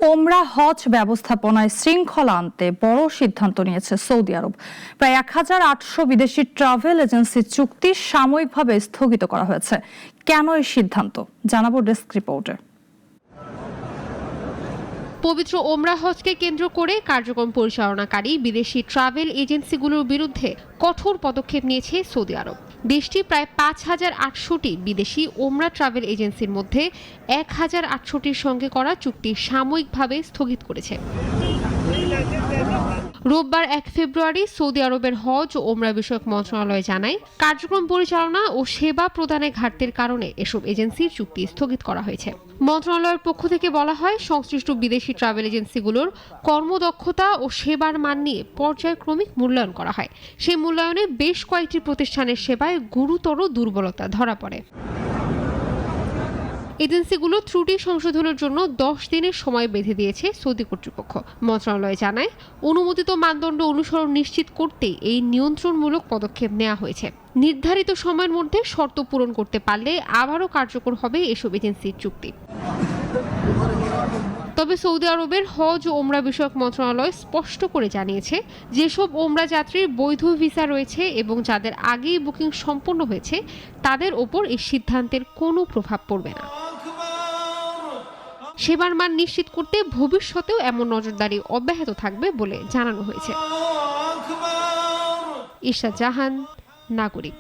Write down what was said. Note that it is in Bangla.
ওমরা হজ ব্যবস্থাপনায় শৃঙ্খলা আনতে বড় সিদ্ধান্ত নিয়েছে সৌদি আরব। প্রায় ১,৮০০ বিদেশি ট্রাভেল এজেন্সির চুক্তি সাময়িকভাবে স্থগিত করা হয়েছে। কেন এই সিদ্ধান্ত জানাবো ডেস্ক রিপোর্টে। পবিত্র ওমরা হজকে কেন্দ্র করে কার্যক্রম পরিচালনাকারী বিদেশি ট্রাভেল এজেন্সিগুলোর বিরুদ্ধে কঠোর পদক্ষেপ নিয়েছে সৌদি আরব। দেশটি প্রায় ৫,৮০০টি বিদেশি ওমরা ট্রাভেল এজেন্সির মধ্যে ১,৮০০টির সঙ্গে করা চুক্তি সাময়িকভাবে স্থগিত করেছে। রোববার ১ ফেব্রুয়ারি সৌদি আরবের হজ ও ওমরা বিষয়ক মন্ত্রণালয় জানায়, কার্যক্রম পরিচালনা ও সেবা প্রদানে ঘাটতির কারণে এসব এজেন্সির চুক্তি স্থগিত করা হয়েছে। মন্ত্রণালয়ের পক্ষ থেকে বলা হয়, সংশ্লিষ্ট বিদেশি ট্রাভেল এজেন্সিগুলোর কর্মদক্ষতা ও সেবার মান নিয়ে পর্যায়ক্রমিক মূল্যায়ন করা হয়। সেই মূল্যায়নে বেশ কয়েকটি প্রতিষ্ঠানের সেবায় গুরুতর দুর্বলতা ধরা পড়ে। এজেন্সিগুলো ত্রুটি সংশোধনের জন্য ১০ দিনের সময় বেঁধে দিয়েছে সৌদি কর্তৃপক্ষ। মন্ত্রণালয় জানায়, অনুমোদিত মানদণ্ড অনুসরণ নিশ্চিত করতে এই নিয়ন্ত্রণমূলক পদক্ষেপ নেওয়া হয়েছে। নির্ধারিত সময়ের মধ্যে শর্ত পূরণ করতে পারলে আবারও কার্যকর হবে এসব এজেন্সির চুক্তি। তবে সৌদি আরবের হজ ও ওমরা বিষয়ক মন্ত্রণালয় স্পষ্ট করে জানিয়েছে, যেসব ওমরা যাত্রীর বৈধ ভিসা রয়েছে এবং যাদের আগেই বুকিং সম্পন্ন হয়েছে, তাদের ওপর এই সিদ্ধান্তের কোনো প্রভাব পড়বে না। সেবার মান নিশ্চিত করতে ভবিষ্যতেও এমন নজরদারি অব্যাহত থাকবে বলে জানানো হয়েছে। ইশা জাহান, নাগরিক।